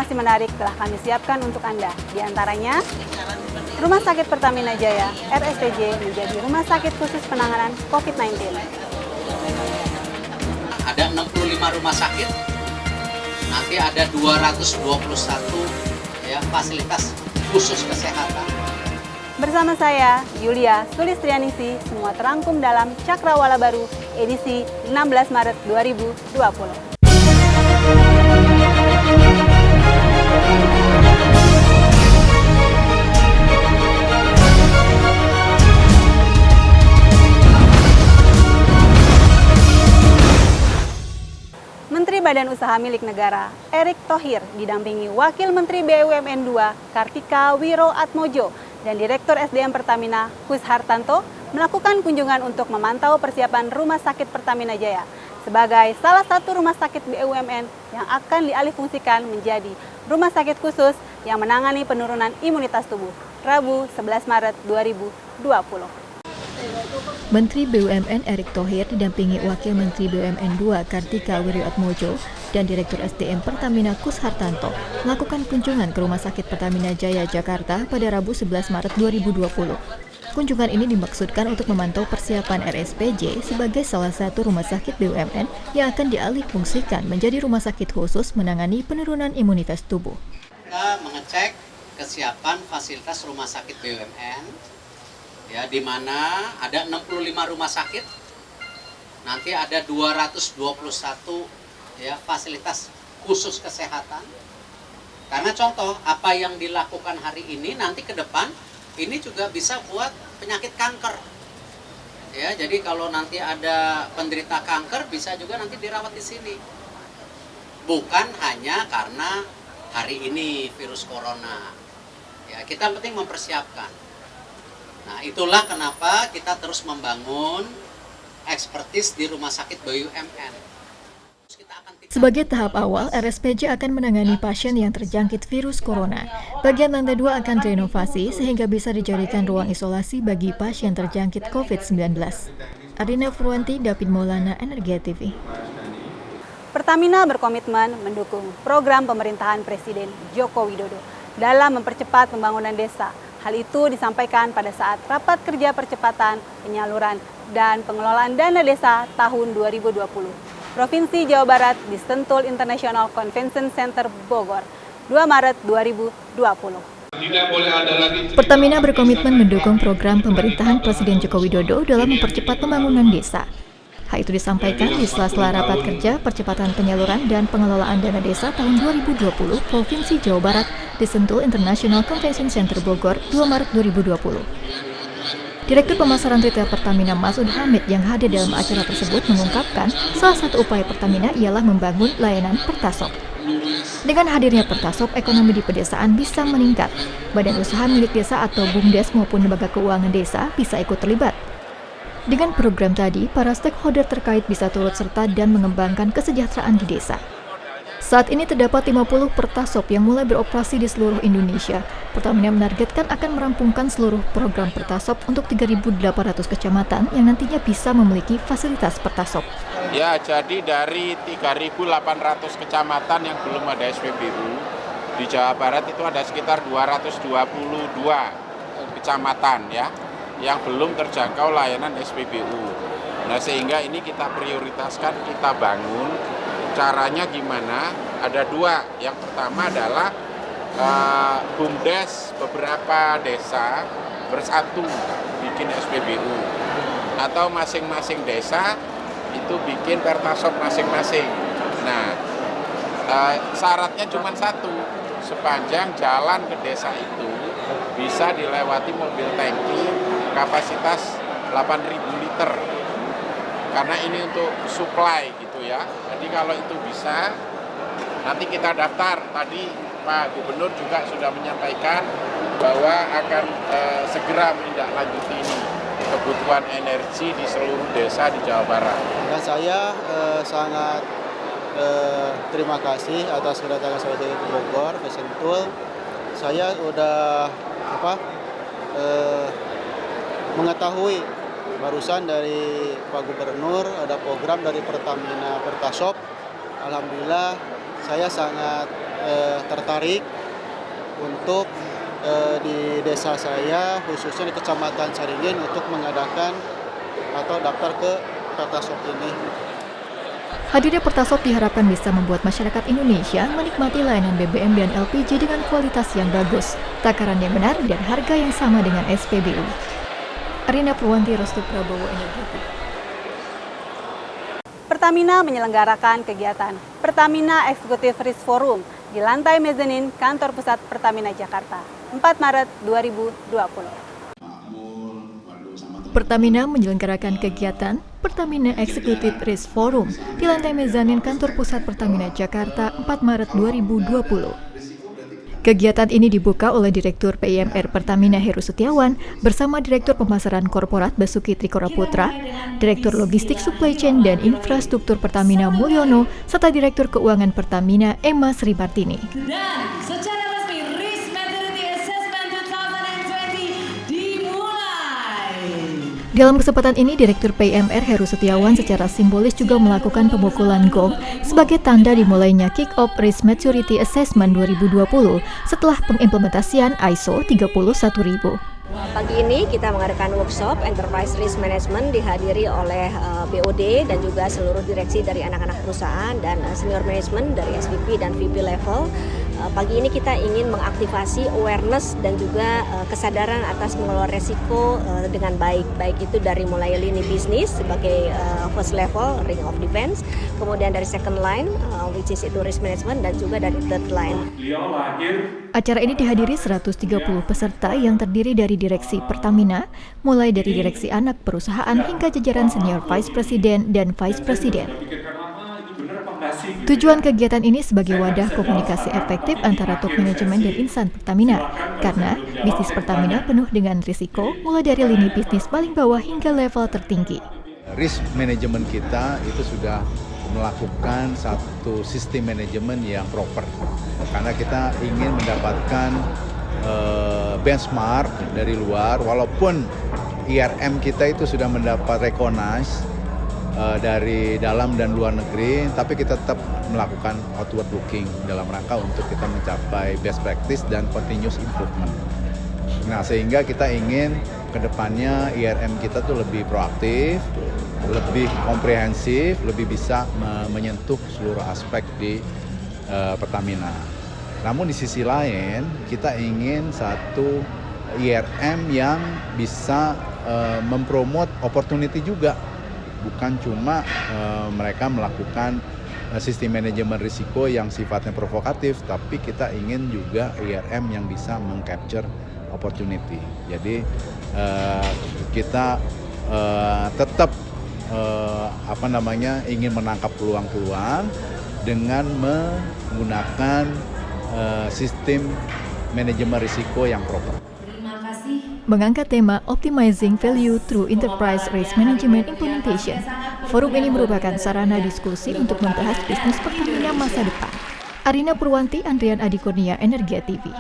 informasi menarik telah kami siapkan untuk Anda. Di antaranya, Rumah Sakit Pertamina Jaya, RSPJ, menjadi rumah sakit khusus penanganan COVID-19. Ada 65 rumah sakit, nanti ada 221 fasilitas khusus kesehatan. Bersama saya, Yulia Sulistrianingsih, semua terangkum dalam Cakrawala Baru, edisi 16 Maret 2020. Menteri Badan Usaha Milik Negara Erick Thohir didampingi Wakil Menteri BUMN 2 Kartika Wiroatmojo dan Direktur SDM Pertamina Kus Hartanto melakukan kunjungan untuk memantau persiapan Rumah Sakit Pertamina Jaya sebagai salah satu rumah sakit BUMN yang akan dialihfungsikan menjadi rumah sakit khusus yang menangani penurunan imunitas tubuh. Rabu 11 Maret 2020. Menteri BUMN Erick Thohir didampingi Wakil Menteri BUMN 2 Kartika Wiroatmojo dan Direktur SDM Pertamina Kus Hartanto melakukan kunjungan ke Rumah Sakit Pertamina Jaya Jakarta pada Rabu 11 Maret 2020. Kunjungan ini dimaksudkan untuk memantau persiapan RSPJ sebagai salah satu rumah sakit BUMN yang akan dialihfungsikan menjadi rumah sakit khusus menangani penurunan imunitas tubuh. Kita mengecek kesiapan fasilitas rumah sakit BUMN. Ya, di mana ada 65 rumah sakit, nanti ada 221 fasilitas khusus kesehatan. Karena contoh apa yang dilakukan hari ini nanti ke depan ini juga bisa buat penyakit kanker. Ya, jadi kalau nanti ada penderita kanker bisa juga nanti dirawat di sini. Bukan hanya karena hari ini virus corona. Ya, kita penting mempersiapkan. Nah, itulah kenapa kita terus membangun ekspertis di rumah sakit BUMN. Sebagai tahap awal, RSPJ akan menangani pasien yang terjangkit virus corona. Bagian lantai 2 akan direnovasi sehingga bisa dijadikan ruang isolasi bagi pasien terjangkit COVID-19. Arina Furwanti, David Maulana, Energia TV. Pertamina berkomitmen mendukung program pemerintahan Presiden Joko Widodo dalam mempercepat pembangunan desa. Hal itu disampaikan pada saat rapat kerja percepatan, penyaluran, dan pengelolaan dana desa tahun 2020. Provinsi Jawa Barat di Sentul International Convention Center Bogor, 2 Maret 2020. Pertamina berkomitmen mendukung program pemerintahan Presiden Joko Widodo dalam mempercepat pembangunan desa. Hal itu disampaikan di sela-sela rapat kerja percepatan penyaluran dan pengelolaan dana desa tahun 2020 Provinsi Jawa Barat di Sentul International Convention Center Bogor, 2 Maret 2020. Direktur Pemasaran Retail Pertamina Masud Hamid yang hadir dalam acara tersebut mengungkapkan salah satu upaya Pertamina ialah membangun layanan Pertasop. Dengan hadirnya Pertasop, ekonomi di pedesaan bisa meningkat. Badan usaha milik desa atau BUMDes maupun lembaga keuangan desa bisa ikut terlibat. Dengan program tadi, para stakeholder terkait bisa turut serta dan mengembangkan kesejahteraan di desa. Saat ini terdapat 50 Pertasop yang mulai beroperasi di seluruh Indonesia. Pertamina menargetkan akan merampungkan seluruh program Pertasop untuk 3.800 kecamatan yang nantinya bisa memiliki fasilitas Pertasop. Ya, jadi dari 3.800 kecamatan yang belum ada SPBU, di Jawa Barat itu ada sekitar 222 kecamatan ya, yang belum terjangkau layanan SPBU. Nah, sehingga ini kita prioritaskan, kita bangun. Caranya gimana? Ada dua. Yang pertama adalah BUMDes beberapa desa bersatu bikin SPBU. Atau masing-masing desa itu bikin Pertasop masing-masing. Nah, syaratnya cuma satu. Sepanjang jalan ke desa itu bisa dilewati mobil tangki kapasitas 8.000 liter. Karena ini untuk supply gitu ya. Jadi kalau itu bisa, nanti kita daftar. Tadi Pak Gubernur juga sudah menyampaikan bahwa akan segera menindaklanjuti ini kebutuhan energi di seluruh desa di Jawa Barat. Dan saya sangat terima kasih atas kedatangan saya ke Bogor, ke Sentul. Saya udah mengetahui barusan dari Pak Gubernur ada program dari Pertamina Pertasop. Alhamdulillah saya sangat tertarik untuk di desa saya, khususnya di Kecamatan Caringin, untuk mengadakan atau daftar ke Pertasop ini. Hadirnya Pertasop diharapkan bisa membuat masyarakat Indonesia menikmati layanan BBM dan LPG dengan kualitas yang bagus, takaran yang benar, dan harga yang sama dengan SPBU. Arina Purwanti, Restu Prabowo, Energetik. Pertamina menyelenggarakan kegiatan Pertamina Executive Risk Forum di lantai mezanin Kantor Pusat Pertamina Jakarta, 4 Maret 2020. Pertamina menyelenggarakan kegiatan Pertamina Executive Risk Forum di lantai mezanin Kantor Pusat Pertamina Jakarta 4 Maret 2020. Kegiatan ini dibuka oleh Direktur PIMR Pertamina Heru Setiawan bersama Direktur Pemasaran Korporat Basuki Trikora Putra, Direktur Logistik Supply Chain dan Infrastruktur Pertamina Mulyono, serta Direktur Keuangan Pertamina Emma Sri Martini. Dan secara resmi Risk Maturity Assessment 2020 dimulai. Dalam kesempatan ini, Direktur PIMR Heru Setiawan secara simbolis juga melakukan pemukulan gong sebagai tanda dimulainya Kick-Off Risk Maturity Assessment 2020 setelah pengimplementasian ISO 31000. Pagi ini kita mengadakan workshop Enterprise Risk Management dihadiri oleh BOD dan juga seluruh direksi dari anak-anak perusahaan dan senior management dari SVP dan VP level. Pagi ini kita ingin mengaktifasi awareness dan juga kesadaran atas mengelola resiko dengan baik. Baik itu dari mulai lini bisnis sebagai first level, ring of defense, kemudian dari second line, which is itu risk management, dan juga dari third line. Acara ini dihadiri 130 peserta yang terdiri dari direksi Pertamina, mulai dari direksi anak perusahaan hingga jajaran senior vice president dan vice president. Tujuan kegiatan ini sebagai wadah komunikasi efektif antara top manajemen dan insan Pertamina, karena bisnis Pertamina penuh dengan risiko, mulai dari lini bisnis paling bawah hingga level tertinggi. Risk manajemen kita itu sudah melakukan satu sistem manajemen yang proper, karena kita ingin mendapatkan benchmark dari luar, walaupun IRM kita itu sudah mendapat recognize dari dalam dan luar negeri, tapi kita tetap melakukan outward looking dalam rangka untuk kita mencapai best practice dan continuous improvement. Nah, sehingga kita ingin ke depannya IRM kita tuh lebih proaktif, lebih komprehensif, lebih bisa menyentuh seluruh aspek di Pertamina. Namun di sisi lain, kita ingin satu IRM yang bisa mempromot opportunity juga. Bukan cuma mereka melakukan sistem manajemen risiko yang sifatnya provokatif, tapi kita ingin juga IRM yang bisa mengcapture opportunity. Jadi kita tetap ingin menangkap peluang-peluang dengan menggunakan sistem manajemen risiko yang proper. Mengangkat tema Optimizing Value Through Enterprise Risk Management Implementation, forum ini merupakan sarana diskusi untuk membahas bisnis Pertamina masa depan. Arina Purwanti, Andrian Adi Kurnia, Energia TV.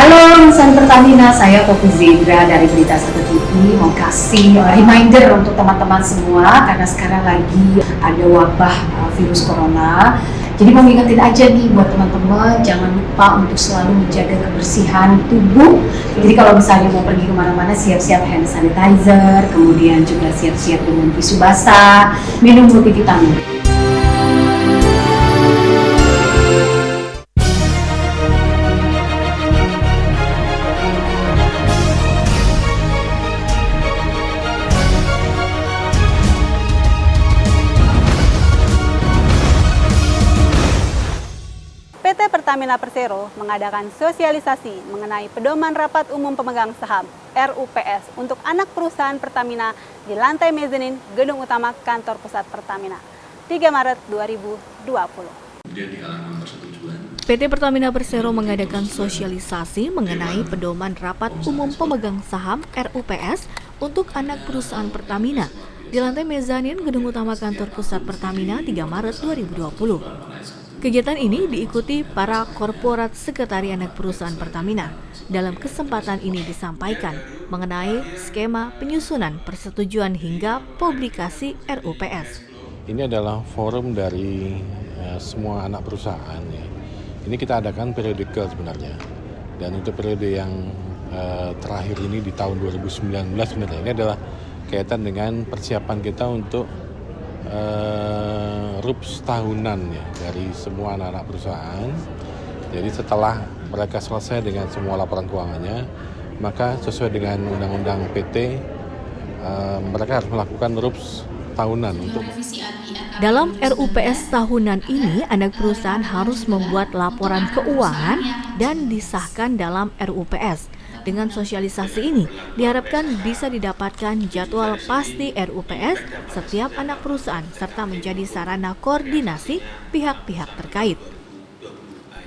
Halo insan Pertamina, saya Poppy Zedra dari Berita 1 TV mau kasih reminder untuk teman-teman semua karena sekarang lagi ada wabah virus corona. Jadi mau ngingetin aja nih buat teman-teman, jangan lupa untuk selalu menjaga kebersihan tubuh. Jadi kalau misalnya mau pergi kemana-mana, siap-siap hand sanitizer, kemudian juga siap-siap dengan tisu basah, minum multivitamin. PT Pertamina Persero mengadakan sosialisasi mengenai pedoman rapat umum pemegang saham RUPS untuk anak perusahaan Pertamina di lantai mezanin Gedung Utama Kantor Pusat Pertamina, 3 Maret 2020. PT Pertamina Persero mengadakan sosialisasi mengenai pedoman rapat umum pemegang saham RUPS untuk anak perusahaan Pertamina di lantai mezanin Gedung Utama Kantor Pusat Pertamina 3 Maret 2020. Kegiatan ini diikuti para korporat sekretari anak perusahaan Pertamina. Dalam kesempatan ini disampaikan mengenai skema penyusunan persetujuan hingga publikasi RUPS. Ini adalah forum dari semua anak perusahaan. Ya. Ini kita adakan periode sebenarnya. Dan untuk periode yang terakhir ini di tahun 2019 sebenarnya ini adalah kaitan dengan persiapan kita untuk RUPS tahunan ya dari semua anak-anak perusahaan. Jadi setelah mereka selesai dengan semua laporan keuangannya, maka sesuai dengan undang-undang PT, mereka harus melakukan RUPS tahunan untuk. Dalam RUPS tahunan ini, anak perusahaan harus membuat laporan keuangan dan disahkan dalam RUPS. Dengan sosialisasi ini, diharapkan bisa didapatkan jadwal pasti RUPS setiap anak perusahaan serta menjadi sarana koordinasi pihak-pihak terkait.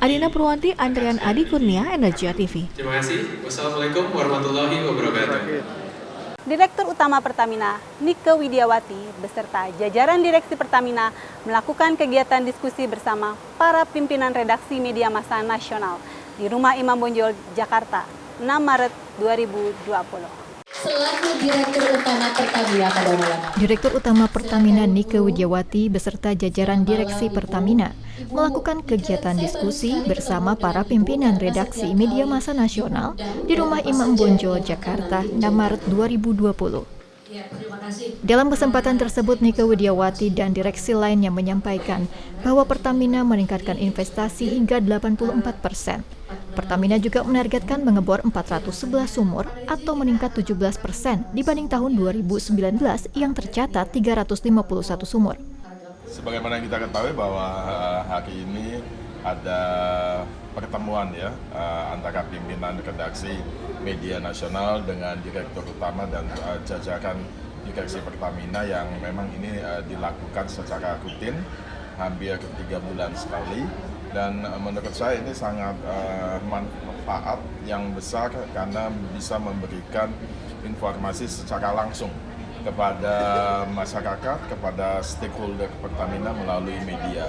Adina Purwanti, Andrian Adi Kurnia, Energia TV. Terima kasih. Wassalamualaikum warahmatullahi wabarakatuh. Direktur Utama Pertamina, Nike Widiawati, beserta jajaran Direksi Pertamina melakukan kegiatan diskusi bersama para pimpinan redaksi media massa nasional di Rumah Imam Bonjol, Jakarta, 6 Maret 2020. Selaku Direktur Utama Pertamina pada malam. Direktur Utama Pertamina Nike Widiawati beserta jajaran Direksi Pertamina melakukan kegiatan diskusi bersama para pimpinan redaksi media massa nasional di Rumah Imam Bonjol, Jakarta, 6 Maret 2020. Dalam kesempatan tersebut, Nike Widiawati dan direksi lainnya menyampaikan bahwa Pertamina meningkatkan investasi hingga 84%. Pertamina juga menargetkan mengebor 411 sumur atau meningkat 17% dibanding tahun 2019 yang tercatat 351 sumur. Sebagaimana kita ketahui bahwa hari ini ada pertemuan ya antara pimpinan redaksi media nasional dengan Direktur Utama dan jajaran Direksi Pertamina yang memang ini dilakukan secara rutin hampir 3 bulan sekali. Dan menurut saya ini sangat manfaat yang besar karena bisa memberikan informasi secara langsung kepada masyarakat, kepada stakeholder Pertamina melalui media.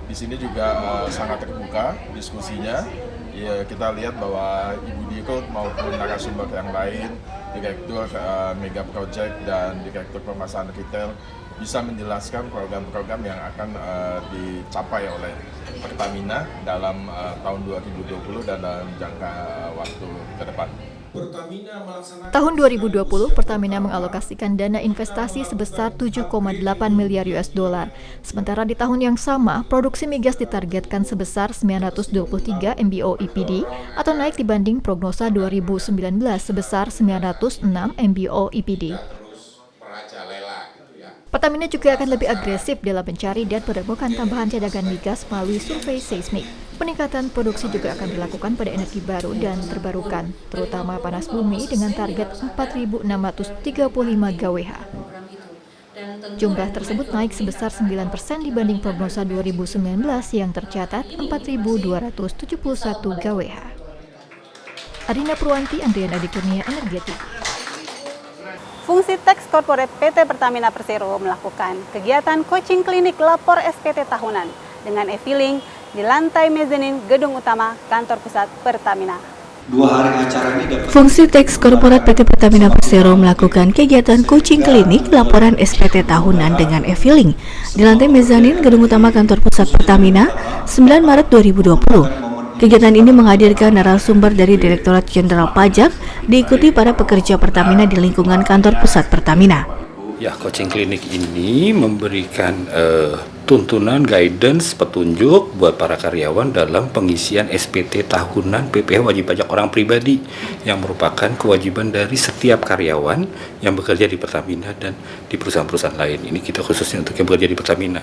Di sini juga sangat terbuka diskusinya. Ya, kita lihat bahwa Ibu Dirut maupun narasumber yang lain, Direktur Mega Project dan Direktur Pemasaran Retail bisa menjelaskan program-program yang akan dicapai oleh Pertamina dalam tahun 2020 dan dalam jangka waktu ke depan. Tahun 2020, Pertamina mengalokasikan dana investasi sebesar 7,8 miliar US dollar. Sementara di tahun yang sama, produksi migas ditargetkan sebesar 923 MBO EPD atau naik dibanding prognosa 2019 sebesar 906 MBO EPD. Pertamina juga akan lebih agresif dalam mencari dan menemukan tambahan cadangan migas melalui survei seismik. Peningkatan produksi juga akan dilakukan pada energi baru dan terbarukan, terutama panas bumi dengan target 4.635 GWh. Jumlah tersebut naik sebesar 9% dibanding prognosa 2019 yang tercatat 4.271 GWh. Adina Purwanti, Andrian Adi Kurnia, Energia TV. Fungsi Tax Corporate PT Pertamina Persero melakukan kegiatan coaching klinik lapor SPT tahunan dengan e-filing di lantai mezanin gedung utama kantor pusat Pertamina. 2 hari acara ini dapat. Fungsi Tax Corporate PT Pertamina Persero melakukan kegiatan coaching klinik laporan SPT tahunan dengan e-filing di lantai mezanin gedung utama kantor pusat Pertamina 9 Maret 2020. Kegiatan ini menghadirkan narasumber dari Direktorat Jenderal Pajak, diikuti para pekerja Pertamina di lingkungan kantor pusat Pertamina. Ya, coaching klinik ini memberikan tuntunan, guidance, petunjuk buat para karyawan dalam pengisian SPT tahunan PPh wajib pajak orang pribadi yang merupakan kewajiban dari setiap karyawan yang bekerja di Pertamina dan di perusahaan-perusahaan lain. Ini kita khususnya untuk yang bekerja di Pertamina.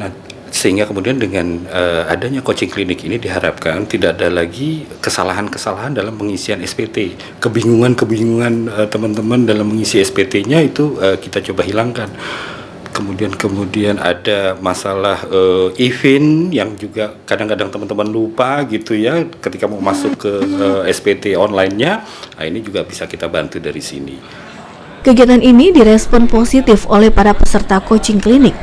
Nah, sehingga kemudian dengan adanya coaching klinik ini diharapkan tidak ada lagi kesalahan-kesalahan dalam pengisian SPT. Kebingungan teman-teman dalam mengisi SPT-nya itu kita coba hilangkan. Kemudian ada masalah event yang juga kadang-kadang teman-teman lupa gitu ya ketika mau masuk ke SPT online-nya. Nah, ini juga bisa kita bantu dari sini. Kegiatan ini direspon positif oleh para peserta coaching klinik.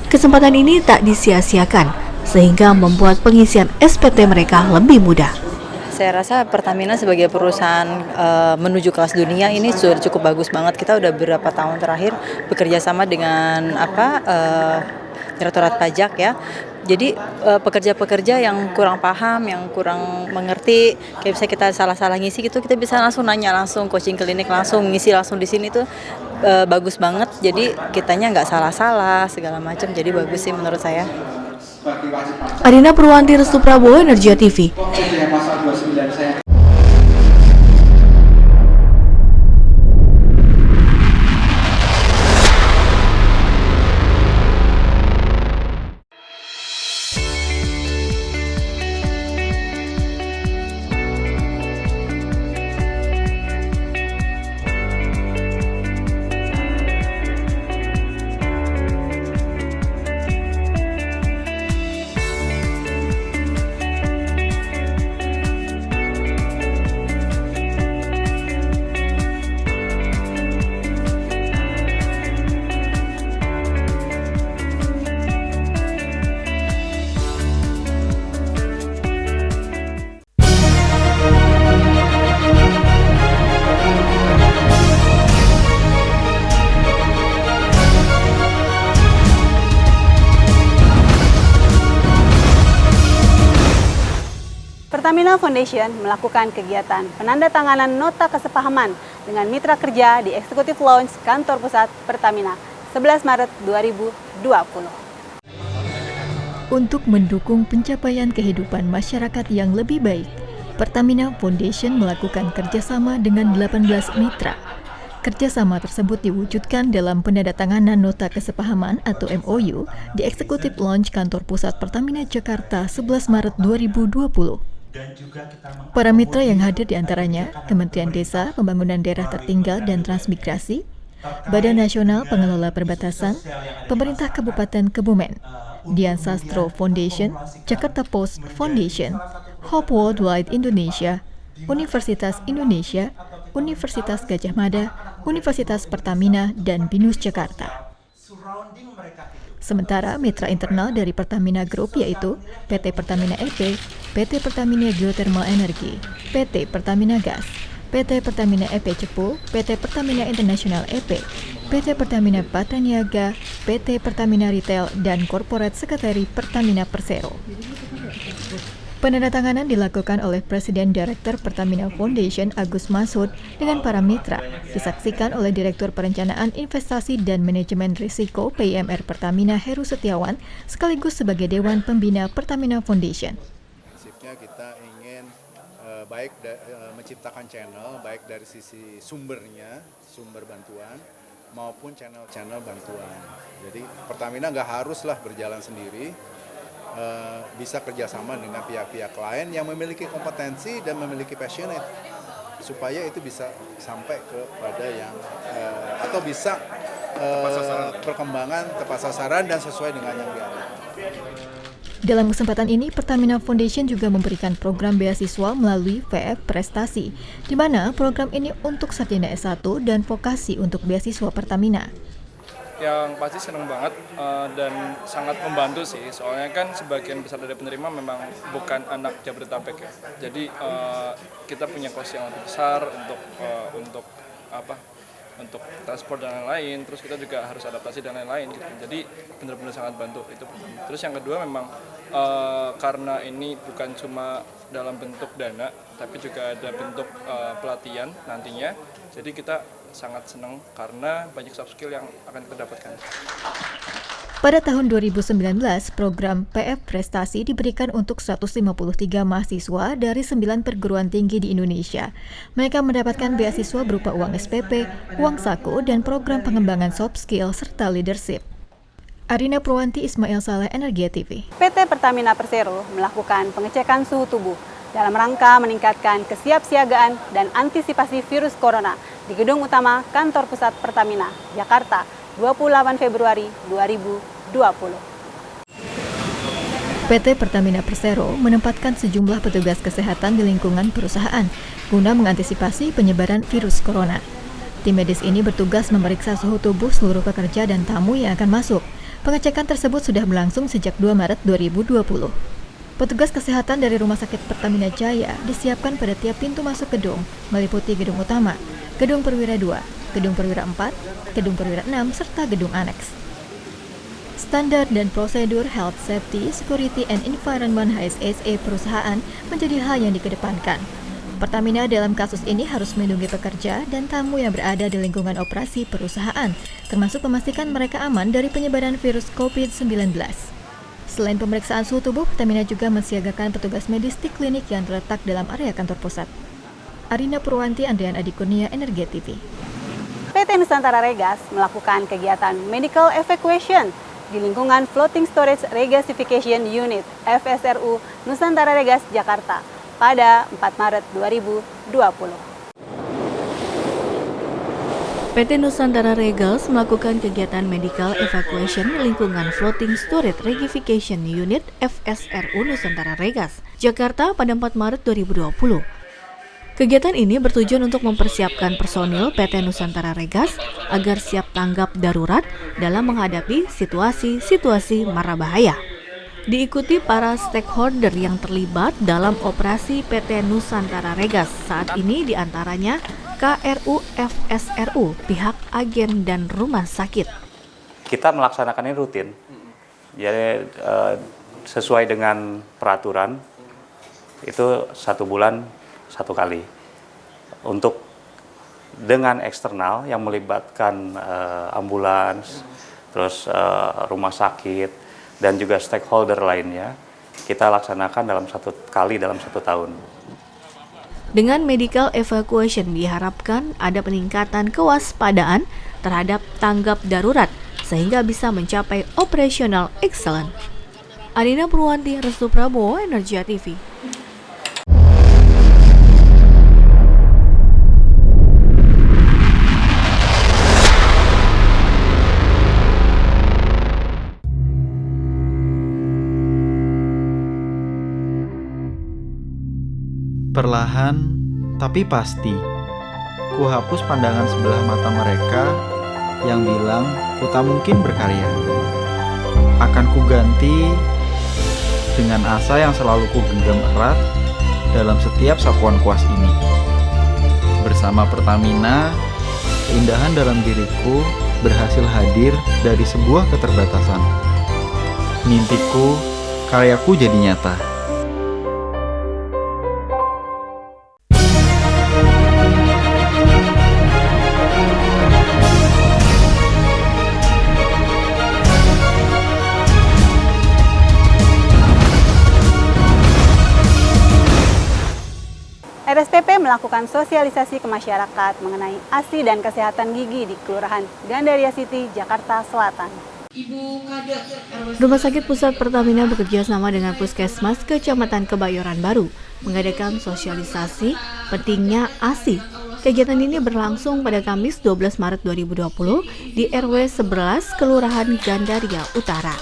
Kesempatan ini tak disia-siakan sehingga membuat pengisian SPT mereka lebih mudah. Saya rasa Pertamina sebagai perusahaan menuju kelas dunia ini sudah cukup bagus banget. Kita udah beberapa tahun terakhir bekerja sama dengan Direktorat Pajak ya. Jadi pekerja-pekerja yang kurang paham, yang kurang mengerti, kayak bisa kita salah-salah ngisi gitu, kita bisa langsung nanya, langsung coaching klinik, langsung ngisi langsung di sini tuh bagus banget. Jadi kitanya nggak salah-salah segala macam. Jadi bagus sih menurut saya. Arina Purwanti, Restu Prabowo, Energia TV. Pertamina Foundation melakukan kegiatan penandatanganan nota kesepahaman dengan mitra kerja di Executive Lounge Kantor Pusat Pertamina 11 Maret 2020. Untuk mendukung pencapaian kehidupan masyarakat yang lebih baik, Pertamina Foundation melakukan kerjasama dengan 18 mitra. Kerjasama tersebut diwujudkan dalam penandatanganan nota kesepahaman atau MOU di Executive Lounge Kantor Pusat Pertamina Jakarta 11 Maret 2020. Para mitra yang hadir diantaranya Kementerian Desa, Pembangunan Daerah Tertinggal dan Transmigrasi, Badan Nasional Pengelola Perbatasan, Pemerintah Kabupaten Kebumen, Dian Sastro Foundation, Jakarta Post Foundation, Hope Worldwide Indonesia, Universitas Indonesia, Universitas Gajah Mada, Universitas Pertamina, dan BINUS Jakarta. Sementara mitra internal dari Pertamina Group yaitu PT Pertamina EP, PT Pertamina Geothermal Energy, PT Pertamina Gas, PT Pertamina EP Cepu, PT Pertamina International EP, PT Pertamina Patraniaga, PT Pertamina Retail, dan Corporate Secretary Pertamina Persero. Penandatanganan dilakukan oleh Presiden Direktur Pertamina Foundation Agus Masud dengan para mitra, disaksikan oleh Direktur Perencanaan Investasi dan Manajemen Risiko PIMR Pertamina Heru Setiawan, sekaligus sebagai Dewan Pembina Pertamina Foundation. Prinsipnya kita ingin menciptakan channel baik dari sisi sumbernya, sumber bantuan, maupun channel-channel bantuan. Jadi Pertamina nggak haruslah berjalan sendiri, bisa kerjasama dengan pihak-pihak lain yang memiliki kompetensi dan memiliki passionate supaya itu bisa sampai kepada yang atau bisa perkembangan tepat sasaran dan sesuai dengan yang diharapkan. Dalam kesempatan ini, Pertamina Foundation juga memberikan program beasiswa melalui VF Prestasi, di mana program ini untuk sarjana S1 dan vokasi untuk beasiswa Pertamina. Yang pasti senang banget dan sangat membantu sih, soalnya kan sebagian besar dari penerima memang bukan anak Jabodetabek ya, jadi kita punya kos yang lebih besar untuk transport dan lain-lain, terus kita juga harus adaptasi dan lain-lain gitu. Jadi benar-benar sangat bantu itu pertama. Terus yang kedua memang karena ini bukan cuma dalam bentuk dana, tapi juga ada bentuk pelatihan nantinya, jadi kita sangat senang karena banyak soft skill yang akan kita dapatkan. Pada tahun 2019, program PF Prestasi diberikan untuk 153 mahasiswa dari 9 perguruan tinggi di Indonesia. Mereka mendapatkan beasiswa berupa uang SPP, uang saku, dan program pengembangan soft skill serta leadership. Arina Purwanti, Ismail Saleh, Energia TV. PT Pertamina Persero melakukan pengecekan suhu tubuh dalam rangka meningkatkan kesiapsiagaan dan antisipasi virus corona di Gedung Utama Kantor Pusat Pertamina, Jakarta, 28 Februari 2020. PT Pertamina Persero menempatkan sejumlah petugas kesehatan di lingkungan perusahaan guna mengantisipasi penyebaran virus corona. Tim medis ini bertugas memeriksa suhu tubuh seluruh pekerja dan tamu yang akan masuk, Pengecekan tersebut sudah berlangsung sejak 2 Maret 2020. Petugas kesehatan dari Rumah Sakit Pertamina Jaya disiapkan pada tiap pintu masuk gedung, meliputi gedung utama, gedung perwira 2, gedung perwira 4, gedung perwira 6, serta gedung aneks. Standar dan prosedur Health Safety, Security and Environment HSSE perusahaan menjadi hal yang dikedepankan. Pertamina dalam kasus ini harus melindungi pekerja dan tamu yang berada di lingkungan operasi perusahaan, termasuk memastikan mereka aman dari penyebaran virus COVID-19. Selain pemeriksaan suhu tubuh, Pertamina juga mensiagakan petugas medis di klinik yang terletak dalam area kantor pusat. Arina Purwanti, Andrian Adi Kurnia, Energi TV. PT Nusantara Regas melakukan kegiatan medical evacuation di lingkungan Floating Storage Regasification Unit FSRU Nusantara Regas, Jakarta pada 4 Maret 2020. PT Nusantara Regas melakukan kegiatan medical evacuation di lingkungan Floating Storage Regasification Unit FSRU Nusantara Regas, Jakarta pada 4 Maret 2020. Kegiatan ini bertujuan untuk mempersiapkan personil PT Nusantara Regas agar siap tanggap darurat dalam menghadapi situasi-situasi mara bahaya. Diikuti para stakeholder yang terlibat dalam operasi PT Nusantara Regas saat ini diantaranya KRU FSRU, pihak agen dan rumah sakit. Kita melaksanakan ini rutin, jadi sesuai dengan peraturan itu 1 bulan 1 kali. Untuk dengan eksternal yang melibatkan ambulans, terus rumah sakit, dan juga stakeholder lainnya, kita laksanakan dalam 1 kali dalam 1 tahun. Dengan medical evacuation diharapkan ada peningkatan kewaspadaan terhadap tanggap darurat sehingga bisa mencapai operational excellent. Arina Purwanti, Restu Prabowo, Energi TV. Perlahan tapi pasti, ku hapus pandangan sebelah mata mereka yang bilang ku tak mungkin berkarya. Akan ku ganti dengan asa yang selalu ku genggam erat dalam setiap sapuan kuas ini. Bersama Pertamina, keindahan dalam diriku berhasil hadir dari sebuah keterbatasan. Mimpiku, karyaku jadi nyata. RSPP melakukan sosialisasi ke masyarakat mengenai ASI dan kesehatan gigi di Kelurahan Gandaria City, Jakarta Selatan. Rumah Sakit Pusat Pertamina bekerja sama dengan Puskesmas Kecamatan Kebayoran Baru mengadakan sosialisasi pentingnya ASI. Kegiatan ini berlangsung pada Kamis 12 Maret 2020 di RW 11 Kelurahan Gandaria Utara.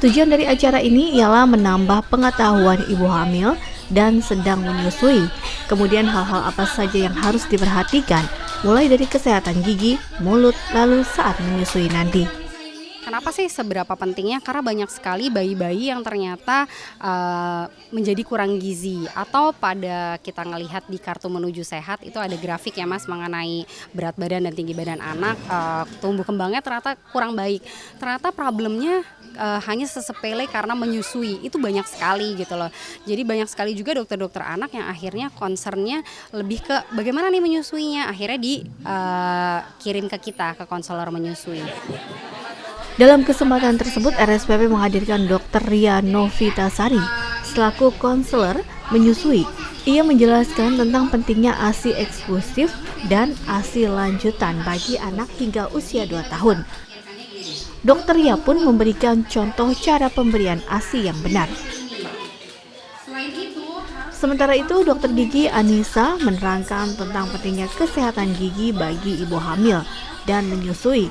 Tujuan dari acara ini ialah menambah pengetahuan ibu hamil dan sedang menyusui, kemudian hal-hal apa saja yang harus diperhatikan, mulai dari kesehatan gigi, mulut, lalu saat menyusui nanti. Kenapa sih seberapa pentingnya? Karena banyak sekali bayi-bayi yang ternyata menjadi kurang gizi, atau pada kita ngelihat di kartu menuju sehat itu ada grafik ya Mas mengenai berat badan dan tinggi badan anak, tumbuh kembangnya ternyata kurang baik. Ternyata problemnya hanya sesepele karena menyusui, itu banyak sekali gitu loh. Jadi banyak sekali juga dokter-dokter anak yang akhirnya concernnya lebih ke bagaimana nih menyusuinya, akhirnya dikirim ke kita, ke konselor menyusui. Dalam kesempatan tersebut, RSPP menghadirkan Dr. Ria Novitasari selaku konselor menyusui. Ia menjelaskan tentang pentingnya ASI eksklusif dan ASI lanjutan bagi anak hingga usia 2 tahun. Dr. Ria pun memberikan contoh cara pemberian ASI yang benar. Sementara itu, Dr. Gigi Anissa menerangkan tentang pentingnya kesehatan gigi bagi ibu hamil dan menyusui.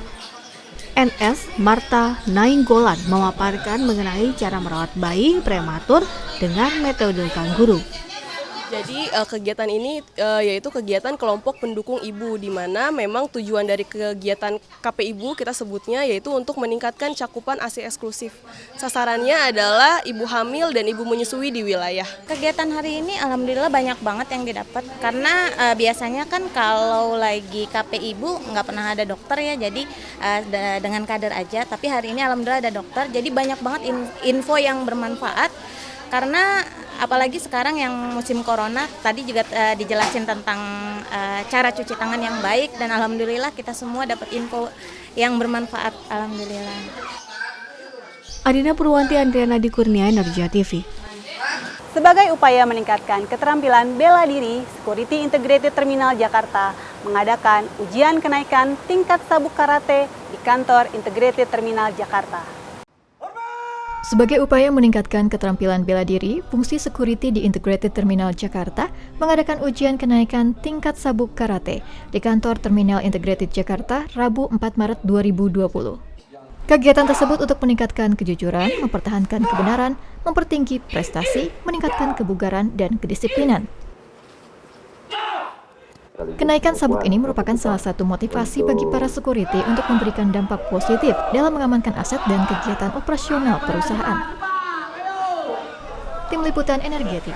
NS Marta Nainggolan memaparkan mengenai cara merawat bayi prematur dengan metode kangguru. Jadi kegiatan ini yaitu kegiatan kelompok pendukung ibu, di mana memang tujuan dari kegiatan KP Ibu kita sebutnya yaitu untuk meningkatkan cakupan ASI eksklusif. Sasarannya adalah ibu hamil dan ibu menyusui di wilayah. Kegiatan hari ini alhamdulillah banyak banget yang didapat, karena biasanya kan kalau lagi KP Ibu nggak pernah ada dokter ya, jadi dengan kader aja, tapi hari ini alhamdulillah ada dokter, jadi banyak banget info yang bermanfaat. Karena apalagi sekarang yang musim corona, tadi juga dijelasin tentang cara cuci tangan yang baik, dan alhamdulillah kita semua dapat info yang bermanfaat, alhamdulillah. Adina Purwanti, Andriana Di Kurnia, Narja TV. Sebagai upaya meningkatkan keterampilan bela diri, Security Integrated Terminal Jakarta mengadakan ujian kenaikan tingkat sabuk karate di kantor Integrated Terminal Jakarta. Sebagai upaya meningkatkan keterampilan bela diri, fungsi security di Integrated Terminal Jakarta mengadakan ujian kenaikan tingkat sabuk karate di kantor Terminal Integrated Jakarta Rabu 4 Maret 2020. Kegiatan tersebut untuk meningkatkan kejujuran, mempertahankan kebenaran, mempertinggi prestasi, meningkatkan kebugaran dan kedisiplinan. Kenaikan sabuk ini merupakan salah satu motivasi bagi para security untuk memberikan dampak positif dalam mengamankan aset dan kegiatan operasional perusahaan. Tim Liputan Energia TV.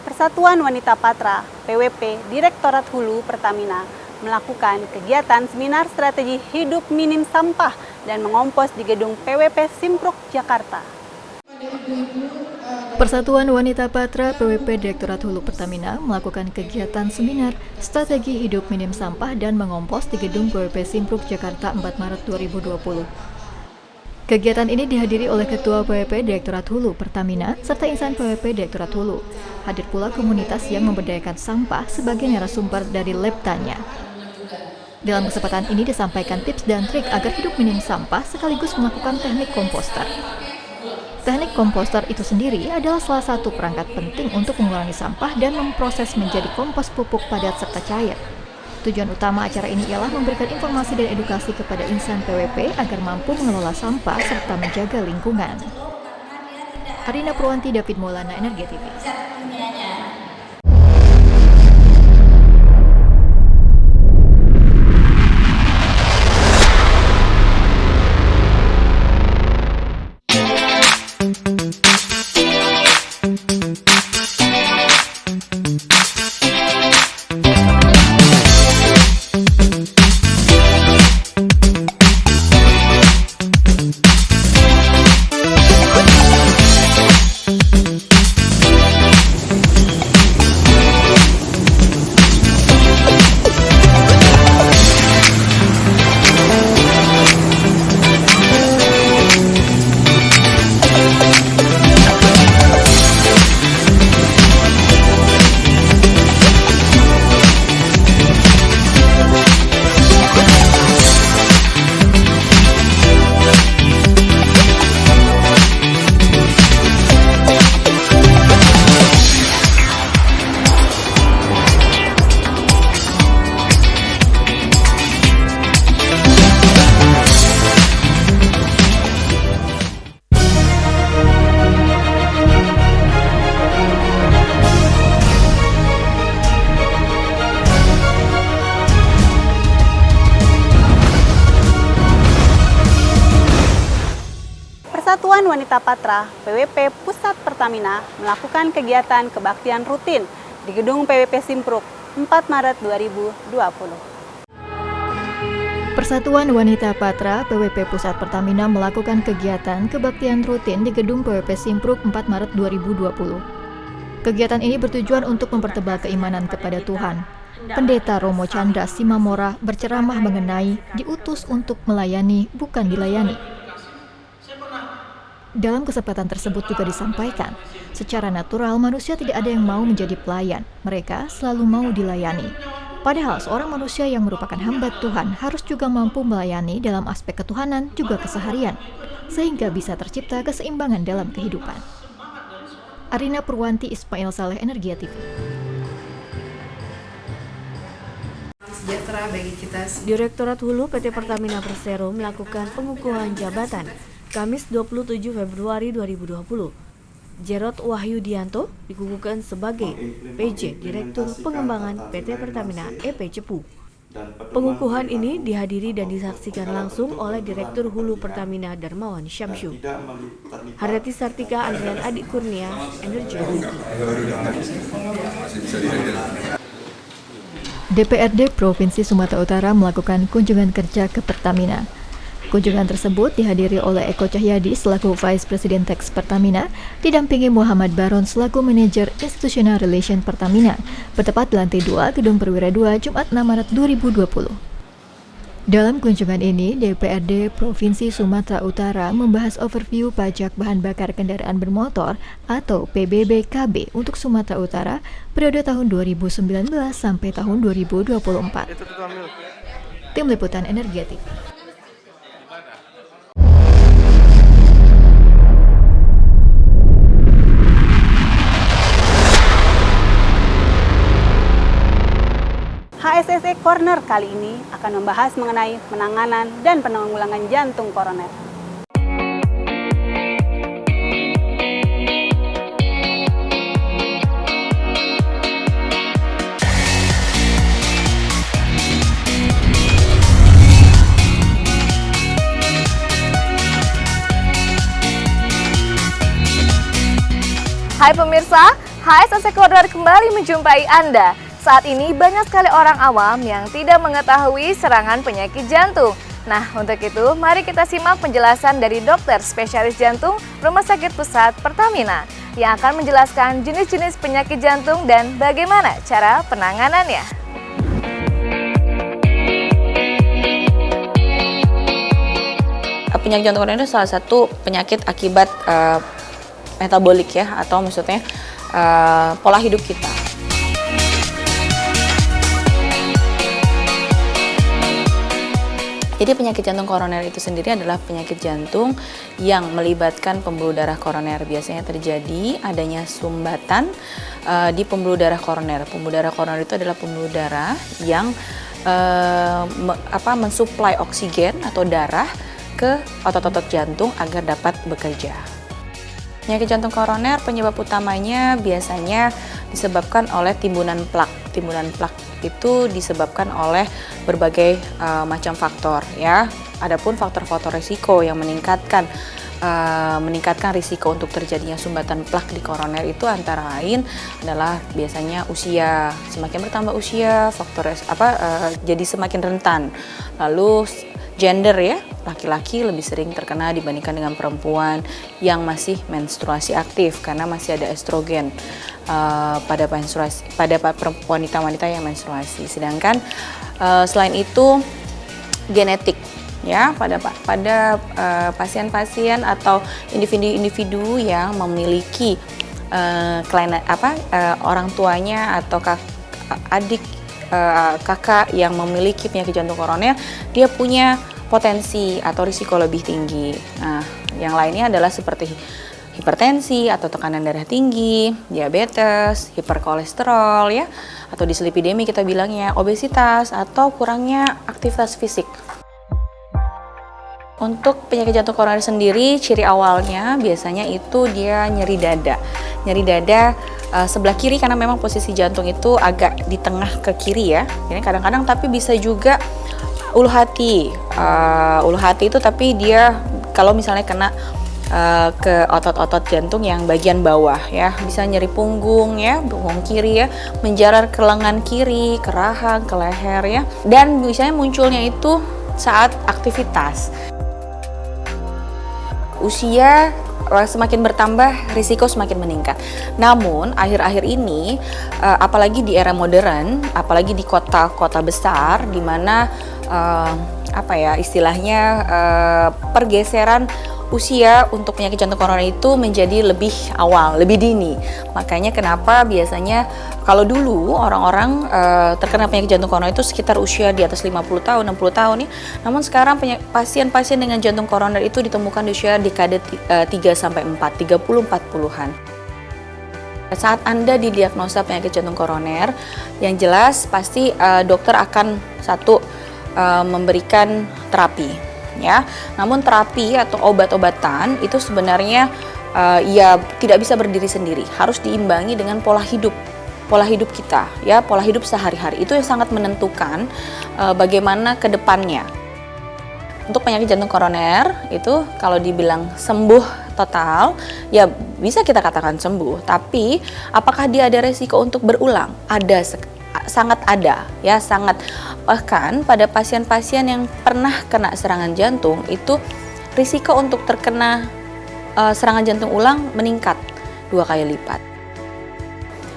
Persatuan Wanita Patra, PWP, Direktorat Hulu Pertamina melakukan kegiatan seminar strategi hidup minim sampah dan mengompos di gedung PWP Simpruk, Jakarta. Persatuan Wanita Patra PWP Direktorat Hulu Pertamina melakukan kegiatan seminar strategi hidup minim sampah dan mengompos di gedung PWP Simpruk, Jakarta 4 Maret 2020. Kegiatan ini dihadiri oleh Ketua PWP Direktorat Hulu Pertamina serta insan PWP Direktorat Hulu. Hadir pula komunitas yang memberdayakan sampah sebagai narasumber dari Lab Tanya. Dalam kesempatan ini disampaikan tips dan trik agar hidup minim sampah sekaligus melakukan teknik komposter. Teknik komposter itu sendiri adalah salah satu perangkat penting untuk mengurangi sampah dan memproses menjadi kompos pupuk padat serta cair. Tujuan utama acara ini ialah memberikan informasi dan edukasi kepada insan PWP agar mampu mengelola sampah serta menjaga lingkungan. Adina Purwanti, David Maulana, Energia TV. Persatuan Wanita Patra PWP Pusat Pertamina melakukan kegiatan kebaktian rutin di gedung PWP Simpruk 4 Maret 2020. Persatuan Wanita Patra PWP Pusat Pertamina melakukan kegiatan kebaktian rutin di gedung PWP Simpruk 4 Maret 2020. Kegiatan ini bertujuan untuk mempertebal keimanan kepada Tuhan. Pendeta Romo Chandra Simamora berceramah mengenai diutus untuk melayani, bukan dilayani. Dalam kesempatan tersebut juga disampaikan, secara natural manusia tidak ada yang mau menjadi pelayan, mereka selalu mau dilayani. Padahal seorang manusia yang merupakan hamba Tuhan harus juga mampu melayani dalam aspek ketuhanan juga keseharian, sehingga bisa tercipta keseimbangan dalam kehidupan. Arina Purwanti, Ismail Saleh, Energia TV. Sejahtera bagi kita. Direktorat Hulu PT Pertamina Persero melakukan pengukuhan jabatan Kamis 27 Februari 2020. Jarod Wahyudianto dikukuhkan sebagai PJ Direktur Pengembangan PT Pertamina EP Cepu. Pengukuhan ini dihadiri dan disaksikan langsung oleh Direktur Hulu Pertamina Darmawan Syamsu. Haryati Sartika, Andrian Adik Kurnia, Energi Ruki. DPRD Provinsi Sumatera Utara melakukan kunjungan kerja ke Pertamina. Kunjungan tersebut dihadiri oleh Eko Cahyadi selaku Vice President Tax Pertamina, didampingi Muhammad Baron selaku Manajer Institutional Relation Pertamina, bertepat di lantai 2 Gedung Perwira 2, Jumat 6 Maret 2020. Dalam kunjungan ini, DPRD Provinsi Sumatera Utara membahas overview pajak bahan bakar kendaraan bermotor atau PBBKB untuk Sumatera Utara periode tahun 2019 sampai tahun 2024. Tim Liputan Energetik. HSSE Corner kali ini akan membahas mengenai penanganan dan penanggulangan jantung koroner. Hai pemirsa, HSSE Corner kembali menjumpai Anda. Saat ini banyak sekali orang awam yang tidak mengetahui serangan penyakit jantung. Nah, untuk itu mari kita simak penjelasan dari dokter spesialis jantung Rumah Sakit Pusat Pertamina yang akan menjelaskan jenis-jenis penyakit jantung dan bagaimana cara penanganannya. Penyakit jantung koroner itu salah satu penyakit akibat metabolik ya, atau maksudnya pola hidup kita. Jadi penyakit jantung koroner itu sendiri adalah penyakit jantung yang melibatkan pembuluh darah koroner. Biasanya terjadi adanya sumbatan di pembuluh darah koroner. Pembuluh darah koroner itu adalah pembuluh darah yang mensuplai oksigen atau darah ke otot-otot jantung agar dapat bekerja. Penyakit jantung koroner penyebab utamanya biasanya disebabkan oleh timbunan plak. Timbunan plak itu disebabkan oleh berbagai macam faktor ya. Adapun faktor-faktor risiko yang meningkatkan risiko untuk terjadinya sumbatan plak di koroner itu antara lain adalah biasanya usia. Semakin bertambah usia, jadi semakin rentan. Lalu gender ya, laki-laki lebih sering terkena dibandingkan dengan perempuan yang masih menstruasi aktif karena masih ada estrogen pada wanita-wanita yang menstruasi. Sedangkan selain itu genetik ya, pada pasien-pasien atau individu-individu yang memiliki orang tuanya atau kakak yang memiliki penyakit jantung koroner, dia punya potensi atau risiko lebih tinggi. Nah, yang lainnya adalah seperti hipertensi atau tekanan darah tinggi, diabetes, hiperkolesterol ya, atau dislipidemi kita bilangnya, obesitas atau kurangnya aktivitas fisik. Untuk penyakit jantung koroner sendiri, ciri awalnya biasanya itu dia nyeri dada. Nyeri dada sebelah kiri karena memang posisi jantung itu agak di tengah ke kiri ya. Ini kadang-kadang tapi bisa juga ulu hati. Ulu hati itu tapi dia kalau misalnya kena ke otot-otot jantung yang bagian bawah ya, bisa nyeri punggung ya, punggung kiri ya, menjalar ke lengan kiri, ke rahang, ke leher ya, dan biasanya munculnya itu saat aktivitas. Usia semakin bertambah, risiko semakin meningkat. Namun akhir-akhir ini, apalagi di era modern, apalagi di kota-kota besar, di mana istilahnya pergeseran usia untuk penyakit jantung koroner itu menjadi lebih awal, lebih dini. Makanya kenapa biasanya kalau dulu orang-orang terkena penyakit jantung koroner itu sekitar usia di atas 50 tahun, 60 tahun ya. Namun sekarang pasien-pasien dengan jantung koroner itu ditemukan di usia dekade 3-4, 30-40-an. Saat Anda didiagnosa penyakit jantung koroner, yang jelas pasti dokter akan memberikan terapi. Ya, namun terapi atau obat-obatan itu sebenarnya ya tidak bisa berdiri sendiri, harus diimbangi dengan pola hidup kita, ya, pola hidup sehari-hari itu yang sangat menentukan bagaimana ke depannya. Untuk penyakit jantung koroner itu kalau dibilang sembuh total, ya bisa kita katakan sembuh. Tapi apakah dia ada resiko untuk berulang? Sangat ada, ya, sangat. Bahkan pada pasien-pasien yang pernah kena serangan jantung itu risiko untuk terkena serangan jantung ulang meningkat 2 kali lipat.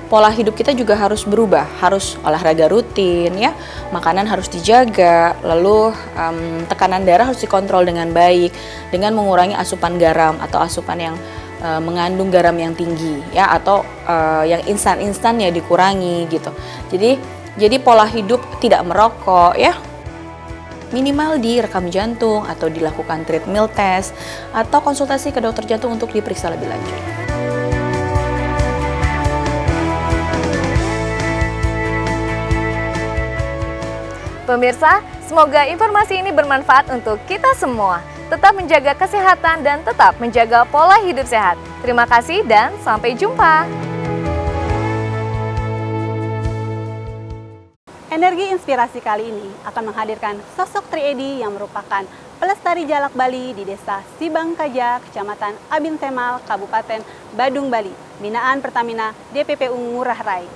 Pola hidup kita juga harus berubah, harus olahraga rutin, ya, makanan harus dijaga, lalu tekanan darah harus dikontrol dengan baik, dengan mengurangi asupan garam atau asupan yang mengandung garam yang tinggi, ya, atau yang instan-instan ya dikurangi gitu. Jadi pola hidup, tidak merokok, ya, minimal direkam jantung atau dilakukan treadmill test atau konsultasi ke dokter jantung untuk diperiksa lebih lanjut. Pemirsa, semoga informasi ini bermanfaat untuk kita semua. Tetap menjaga kesehatan dan tetap menjaga pola hidup sehat. Terima kasih dan sampai jumpa. Energi Inspirasi kali ini akan menghadirkan sosok Triedi yang merupakan pelestari jalak Bali di Desa Sibangkaja, Kecamatan Abin Semal, Kabupaten Badung, Bali, binaan Pertamina DPPU Ngurah Rai.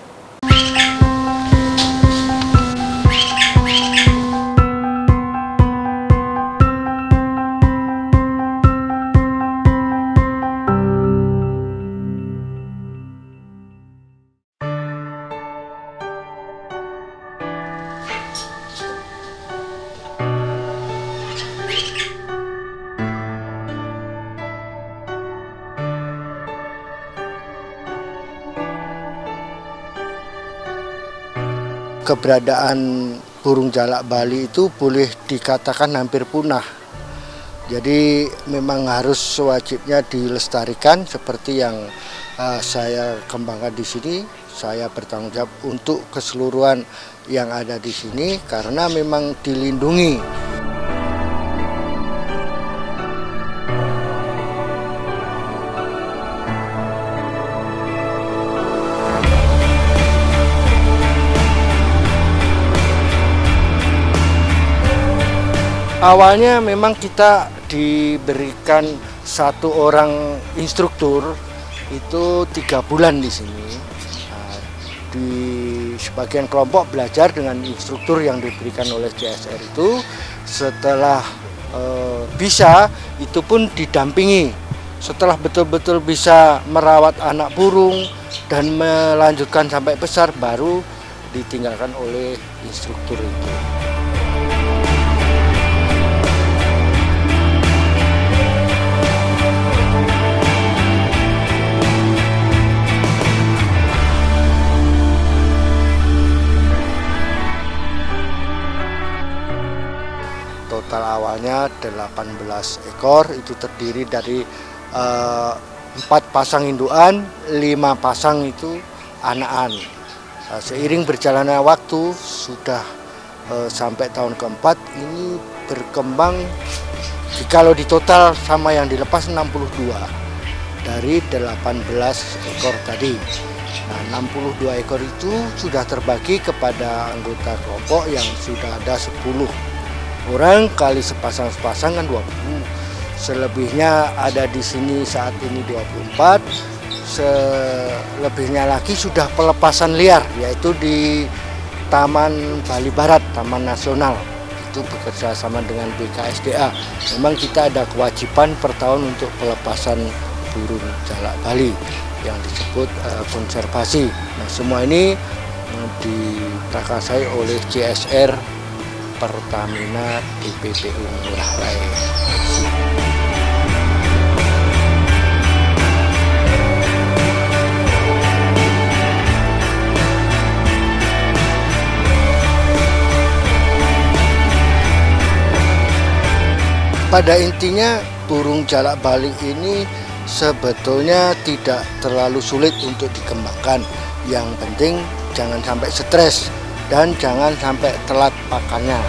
Keberadaan burung jalak Bali itu boleh dikatakan hampir punah. Jadi memang harus sewajibnya dilestarikan seperti yang saya kembangkan di sini. Saya bertanggung jawab untuk keseluruhan yang ada di sini karena memang dilindungi. Awalnya memang kita diberikan 1 orang instruktur itu 3 bulan di sini. Di sebagian kelompok belajar dengan instruktur yang diberikan oleh CSR itu. Setelah bisa, itu pun didampingi. Setelah betul-betul bisa merawat anak burung dan melanjutkan sampai besar, baru ditinggalkan oleh instruktur itu. Total awalnya 18 ekor, itu terdiri dari 4 pasang indukan, 5 pasang itu anakan. Seiring berjalannya waktu, sudah sampai tahun keempat ini berkembang, kalau di total sama yang dilepas 62 dari 18 ekor tadi. Nah, 62 ekor itu sudah terbagi kepada anggota kelompok yang sudah ada 10 orang, kali sepasang-sepasang kan 20. Selebihnya ada di sini saat ini 24. Selebihnya lagi sudah pelepasan liar, yaitu di Taman Bali Barat, Taman Nasional. Itu bekerja sama dengan BKSDA. Memang kita ada kewajiban per tahun untuk pelepasan burung jalak Bali yang disebut konservasi. Nah, semua ini diprakarsai oleh CSR Pertamina DPPU Ngurah Rai. Pada intinya burung jalak Bali ini sebetulnya tidak terlalu sulit untuk dikembangkan. Yang penting jangan sampai stres dan jangan sampai telat pakannya.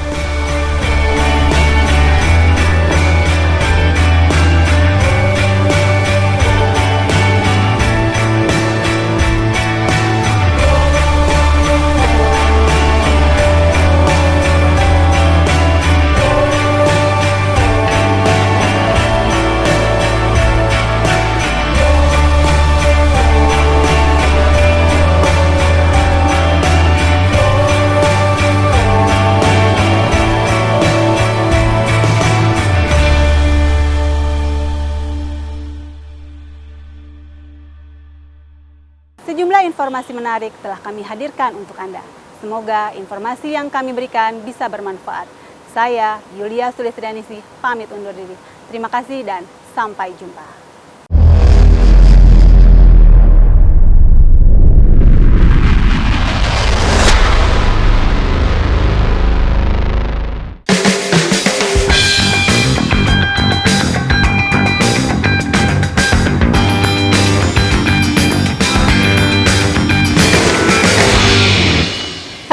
informasi menarik telah kami hadirkan untuk Anda. Semoga informasi yang kami berikan bisa bermanfaat. Saya, Yulia Sulistianisi, pamit undur diri. Terima kasih dan sampai jumpa.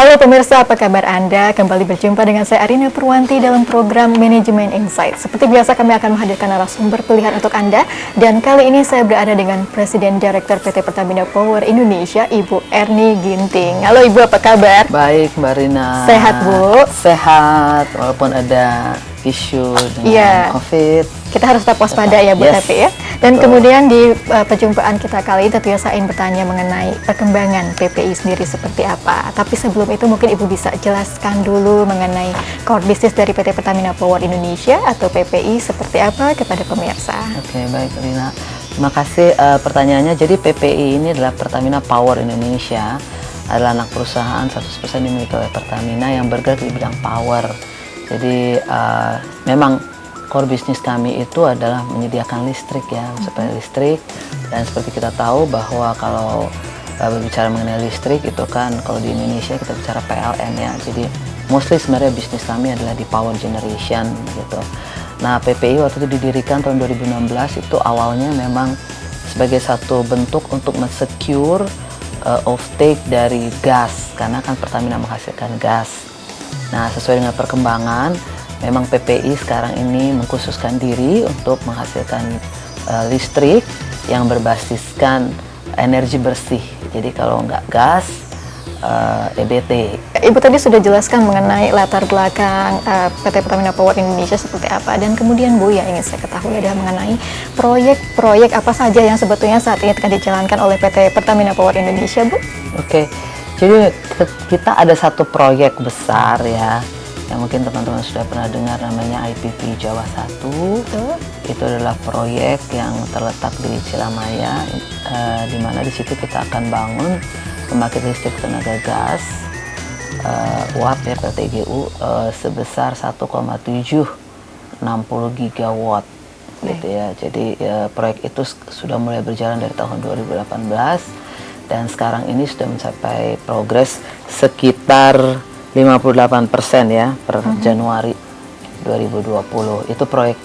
Halo pemirsa, apa kabar Anda? Kembali berjumpa dengan saya Arina Purwanti dalam program Manajemen Insight. Seperti biasa kami akan menghadirkan narasumber pilihan untuk Anda. Dan kali ini saya berada dengan Presiden Direktur PT Pertamina Power Indonesia, Ibu Erni Ginting. Halo Ibu, apa kabar? Baik Mbak Rina. Sehat Bu? Sehat, walaupun ada isu dengan COVID. Kita harus tetap waspada ya Bu, tapi ya. Dan kemudian di perjumpaan kita kali ini tentunya saya ingin bertanya mengenai perkembangan PPI sendiri seperti apa. Tapi sebelum itu mungkin Ibu bisa jelaskan dulu mengenai core business dari PT Pertamina Power Indonesia atau PPI seperti apa kepada pemirsa. Oke, baik Rina. Terima kasih pertanyaannya. Jadi PPI ini adalah Pertamina Power Indonesia, adalah anak perusahaan 100% dimiliki oleh Pertamina yang bergerak di bidang power. Jadi memang core bisnis kami itu adalah menyediakan listrik ya, supaya listrik. Dan seperti kita tahu bahwa kalau berbicara mengenai listrik itu kan kalau di Indonesia kita bicara PLN ya. Jadi mostly sebenarnya bisnis kami adalah di power generation gitu. Nah PPI waktu itu didirikan tahun 2016 itu awalnya memang sebagai satu bentuk untuk men-secure offtake dari gas karena kan Pertamina menghasilkan gas. Nah sesuai dengan perkembangan memang PPI sekarang ini mengkhususkan diri untuk menghasilkan listrik yang berbasiskan energi bersih. Jadi kalau nggak gas, EBT. Ibu tadi sudah jelaskan mengenai latar belakang PT Pertamina Power Indonesia seperti apa. Dan kemudian Bu, yang ingin saya ketahui adalah mengenai proyek-proyek apa saja yang sebetulnya saat ini akan dijalankan oleh PT Pertamina Power Indonesia, Bu? Oke, jadi kita ada satu proyek besar ya, yang mungkin teman-teman sudah pernah dengar namanya IPP Jawa 1. Itu adalah proyek yang terletak di Cilamaya, di mana di situ kita akan bangun pembangkit listrik tenaga gas uap ya PTGU sebesar 1,760 gigawatt gitu ya. Jadi proyek itu sudah mulai berjalan dari tahun 2018 dan sekarang ini sudah mencapai progres sekitar 58% ya per Januari 2020. Itu proyek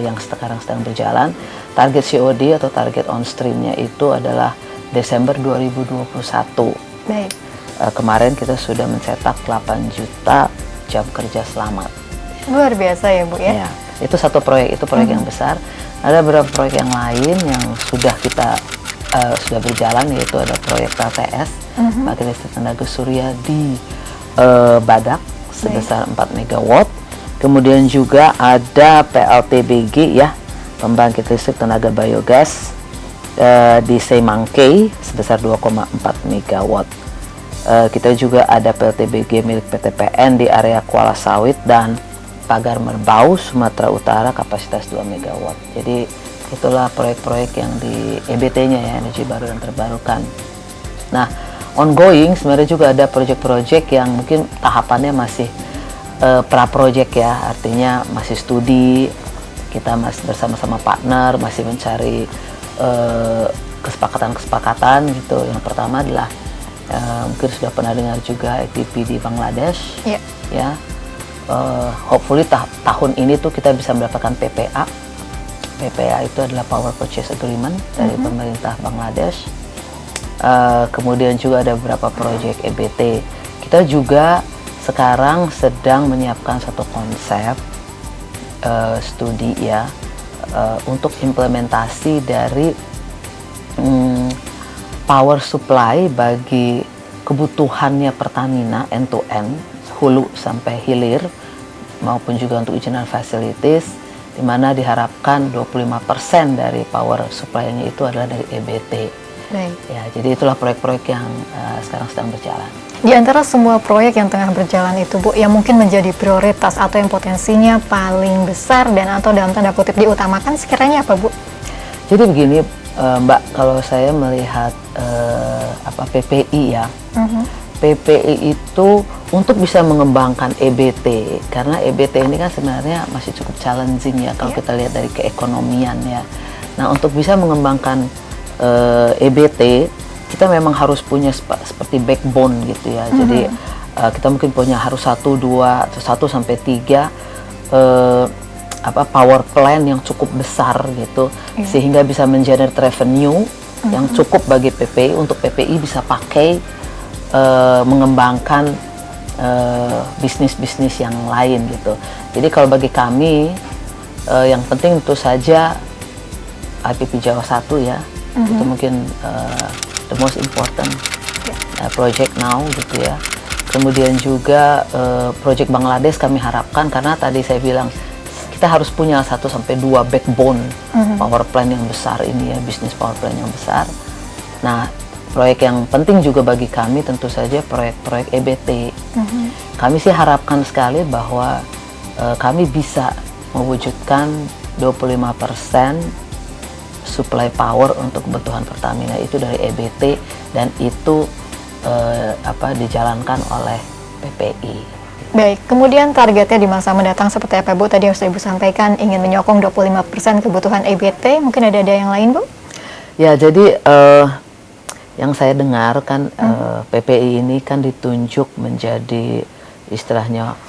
yang sekarang sedang berjalan. Target COD atau target on streamnya itu adalah Desember 2021. Baik. Kemarin kita sudah mencetak 8 juta jam kerja selamat. Luar biasa ya Bu ya. Ya, itu satu proyek, itu proyek yang besar. Ada beberapa proyek yang lain yang sudah kita sudah berjalan, yaitu ada proyek PLTS, pembangkit listrik tenaga surya di Badak sebesar 4 megawatt. Kemudian juga ada PLTBG ya, pembangkit listrik tenaga biogas di Semangkei sebesar 2,4 megawatt. Kita juga ada PLTBG milik PTPN di area Kuala Sawit dan Pagar Merbau, Sumatera Utara, kapasitas 2 megawatt. Jadi itulah proyek-proyek yang di EBT-nya ya, energi baru dan terbarukan. Nah, ongoing sebenarnya juga ada proyek-proyek yang mungkin tahapannya masih pra-proyek ya, artinya masih studi, kita masih bersama-sama partner, masih mencari kesepakatan-kesepakatan gitu. Yang pertama adalah mungkin sudah pernah dengar juga IPP di Bangladesh, ya. Hopefully tahun ini tuh kita bisa mendapatkan PPA. PPA itu adalah Power Purchase Agreement dari pemerintah Bangladesh. Kemudian juga ada beberapa proyek EBT. Kita juga sekarang sedang menyiapkan satu konsep studi ya untuk implementasi dari power supply bagi kebutuhannya Pertamina end to end, hulu sampai hilir, maupun juga untuk engineer facilities, di mana diharapkan 25% dari power supply-nya itu adalah dari EBT. Baik. Ya, jadi itulah proyek-proyek yang sekarang sedang berjalan. Di antara semua proyek yang tengah berjalan itu Bu, yang mungkin menjadi prioritas atau yang potensinya paling besar dan atau dalam tanda kutip diutamakan sekiranya apa Bu? Jadi begini, Mbak, kalau saya melihat PPI ya, PPI itu untuk bisa mengembangkan EBT, karena EBT ini kan sebenarnya masih cukup challenging ya kalau kita lihat dari keekonomian ya. Nah, untuk bisa mengembangkan EBT, kita memang harus punya seperti backbone gitu ya. Jadi kita mungkin punya harus 1 sampai 3 power plan yang cukup besar gitu, sehingga bisa mengenerate revenue yang cukup bagi PPI untuk PPI bisa pakai mengembangkan bisnis-bisnis yang lain gitu. Jadi kalau bagi kami yang penting tentu saja IPP Jawa 1 ya, itu mungkin the most important project now gitu ya. Kemudian juga project Bangladesh kami harapkan, karena tadi saya bilang kita harus punya 1 sampai 2 backbone power plant yang besar ini ya, bisnis power plant yang besar. Nah, proyek yang penting juga bagi kami tentu saja proyek-proyek EBT. Kami sih harapkan sekali bahwa kami bisa mewujudkan 25% supply power untuk kebutuhan Pertamina itu dari EBT, dan itu dijalankan oleh PPI. Baik, kemudian targetnya di masa mendatang seperti apa Bu? Tadi yang sudah Ibu sampaikan ingin menyokong 25% kebutuhan EBT, mungkin ada yang lain Bu? Ya, jadi yang saya dengar kan PPI ini kan ditunjuk menjadi istilahnya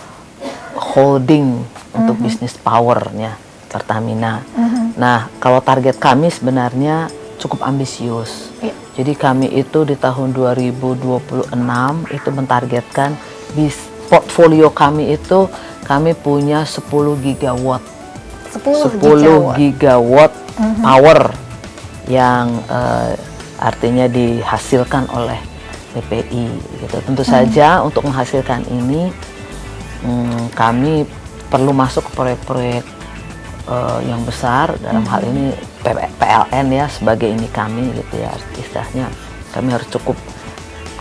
holding untuk bisnis powernya Pertamina. Nah, kalau target kami sebenarnya cukup ambisius. Jadi kami itu di tahun 2026 itu mentargetkan portfolio kami itu kami punya 10 gigawatt. 10 gigawatt power yang artinya dihasilkan oleh PPI gitu. Tentu saja untuk menghasilkan ini kami perlu masuk ke proyek-proyek yang besar, dalam hal ini PLN ya sebagai ini kami gitu ya, istilahnya kami harus cukup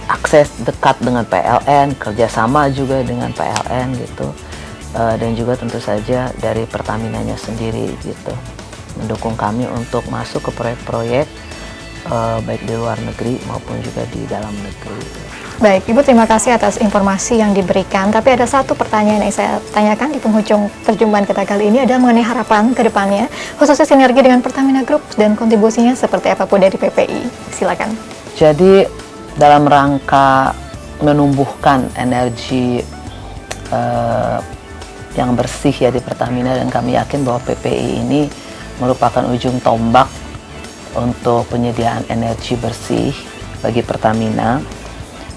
akses dekat dengan PLN, kerjasama juga dengan PLN gitu, dan juga tentu saja dari Pertaminanya sendiri gitu, mendukung kami untuk masuk ke proyek-proyek baik di luar negeri maupun juga di dalam negeri. Baik, Ibu terima kasih atas informasi yang diberikan. Tapi ada satu pertanyaan yang saya tanyakan di penghujung perjumpaan kita kali ini, adalah mengenai harapan ke depannya, khususnya sinergi dengan Pertamina Group dan kontribusinya seperti apa pun dari PPI. Silakan. Jadi dalam rangka menumbuhkan energi yang bersih ya di Pertamina, dan kami yakin bahwa PPI ini merupakan ujung tombak untuk penyediaan energi bersih bagi Pertamina.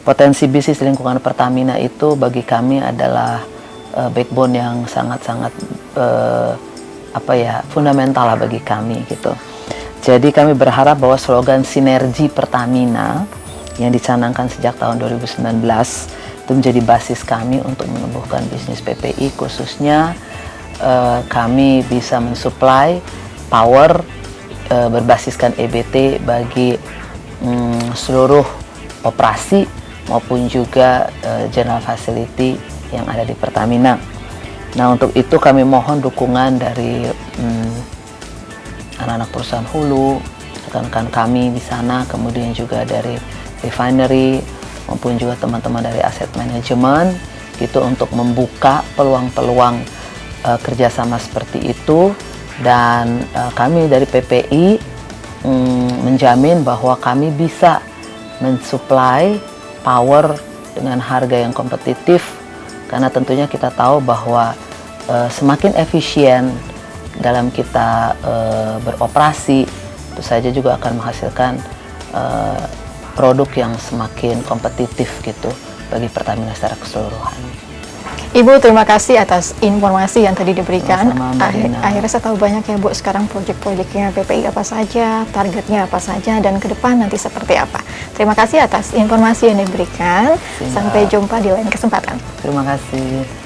Potensi bisnis lingkungan Pertamina itu bagi kami adalah backbone yang sangat-sangat fundamental lah bagi kami gitu. Jadi kami berharap bahwa slogan sinergi Pertamina yang dicanangkan sejak tahun 2019 itu menjadi basis kami untuk menumbuhkan bisnis PPI, khususnya kami bisa mensuplai power berbasiskan EBT bagi seluruh operasi maupun juga general facility yang ada di Pertamina. Nah, untuk itu kami mohon dukungan dari anak-anak perusahaan hulu, rekan-rekan kami di sana, kemudian juga dari refinery maupun juga teman-teman dari asset management gitu, untuk membuka peluang-peluang kerjasama seperti itu. Dan kami dari PPI menjamin bahwa kami bisa mensuplai power dengan harga yang kompetitif, karena tentunya kita tahu bahwa semakin efisien dalam kita beroperasi, itu saja juga akan menghasilkan produk yang semakin kompetitif gitu bagi Pertamina secara keseluruhan. Ibu terima kasih atas informasi yang tadi diberikan. Akhirnya saya tahu banyak ya Bu, sekarang proyek-proyeknya PPI apa saja, targetnya apa saja, dan ke depan nanti seperti apa. Terima kasih atas informasi yang diberikan. Sampai jumpa di lain kesempatan. Terima kasih.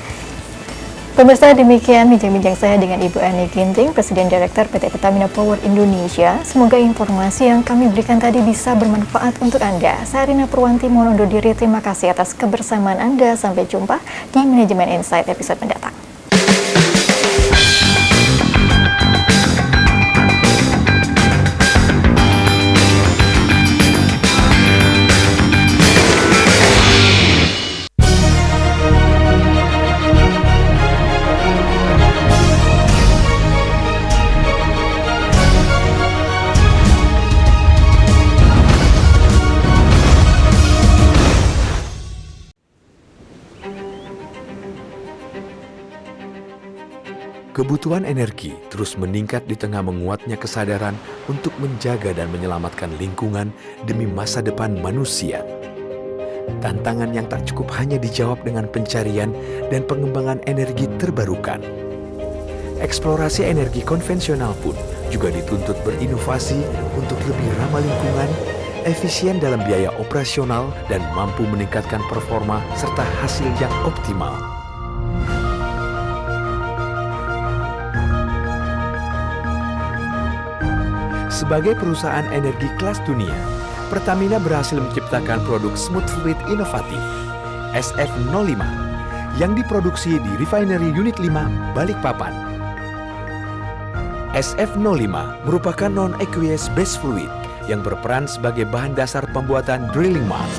Pemirsa, demikian bincang-bincang saya dengan Ibu Ani Ginting, Presiden Direktur PT Pertamina Power Indonesia. Semoga informasi yang kami berikan tadi bisa bermanfaat untuk Anda. Saya Rina Purwanti mohon undur diri. Terima kasih atas kebersamaan Anda. Sampai jumpa di Manajemen Insight episode mendatang. Kebutuhan energi terus meningkat di tengah menguatnya kesadaran untuk menjaga dan menyelamatkan lingkungan demi masa depan manusia. Tantangan yang tak cukup hanya dijawab dengan pencarian dan pengembangan energi terbarukan. Eksplorasi energi konvensional pun juga dituntut berinovasi untuk lebih ramah lingkungan, efisien dalam biaya operasional, dan mampu meningkatkan performa serta hasil yang optimal. Sebagai perusahaan energi kelas dunia, Pertamina berhasil menciptakan produk Smooth Fluid inovatif SF05 yang diproduksi di Refinery Unit 5 Balikpapan. SF05 merupakan non-aqueous base fluid yang berperan sebagai bahan dasar pembuatan drilling mud.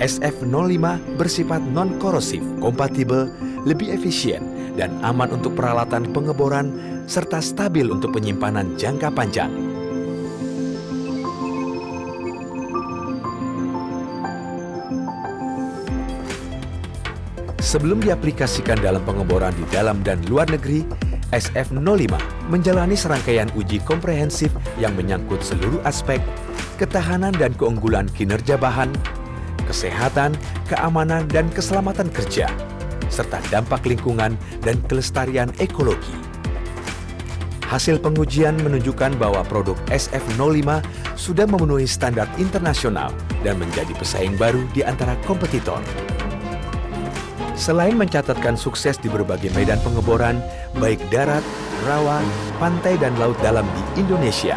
SF05 bersifat non-korosif, kompatibel, lebih efisien, dan aman untuk peralatan pengeboran, serta stabil untuk penyimpanan jangka panjang. Sebelum diaplikasikan dalam pengeboran di dalam dan luar negeri, SF05 menjalani serangkaian uji komprehensif yang menyangkut seluruh aspek ketahanan dan keunggulan kinerja bahan, kesehatan, keamanan, dan keselamatan kerja, serta dampak lingkungan dan kelestarian ekologi. Hasil pengujian menunjukkan bahwa produk SF05 sudah memenuhi standar internasional dan menjadi pesaing baru di antara kompetitor. Selain mencatatkan sukses di berbagai medan pengeboran, baik darat, rawa, pantai, dan laut dalam di Indonesia,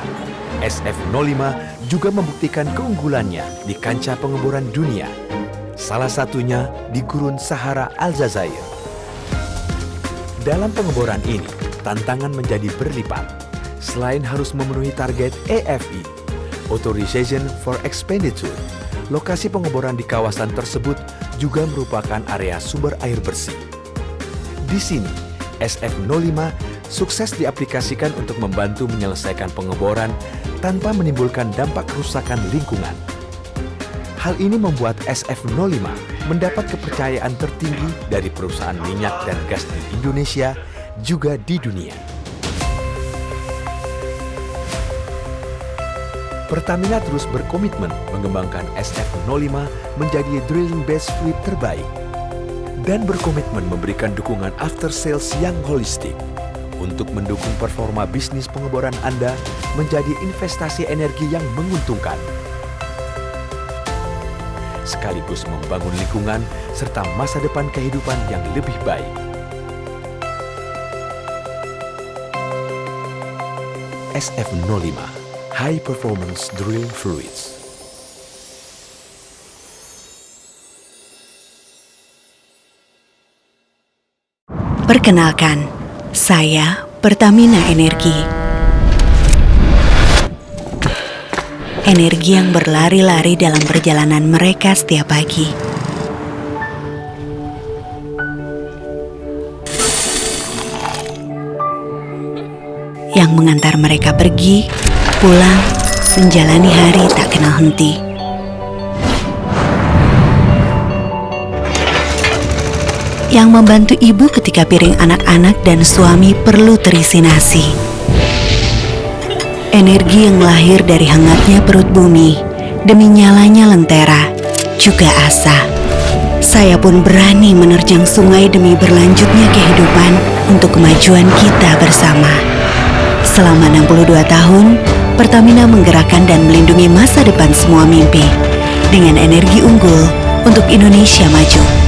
SF05 juga membuktikan keunggulannya di kancah pengeboran dunia. Salah satunya di Gurun Sahara Aljazair. Dalam pengeboran ini, tantangan menjadi berlipat. Selain harus memenuhi target AFE, Authorization for Expenditure, lokasi pengeboran di kawasan tersebut juga merupakan area sumber air bersih. Di sini, SF05 sukses diaplikasikan untuk membantu menyelesaikan pengeboran tanpa menimbulkan dampak kerusakan lingkungan. Hal ini membuat SF05 mendapat kepercayaan tertinggi dari perusahaan minyak dan gas di Indonesia juga di dunia. Pertamina terus berkomitmen mengembangkan SF05 menjadi drilling base fluid terbaik dan berkomitmen memberikan dukungan after sales yang holistik untuk mendukung performa bisnis pengeboran Anda menjadi investasi energi yang menguntungkan, sekaligus membangun lingkungan serta masa depan kehidupan yang lebih baik. SF05 High Performance Drilling Fluids. Perkenalkan, saya Pertamina Energi. Energi yang berlari-lari dalam perjalanan mereka setiap pagi. Yang mengantar mereka pergi, pulang, menjalani hari tak kenal henti. Yang membantu ibu ketika piring anak-anak dan suami perlu terisi nasi. Energi yang lahir dari hangatnya perut bumi, demi nyalanya lentera, juga asa. Saya pun berani menerjang sungai demi berlanjutnya kehidupan untuk kemajuan kita bersama. Selama 62 tahun, Pertamina menggerakkan dan melindungi masa depan semua mimpi dengan energi unggul untuk Indonesia maju.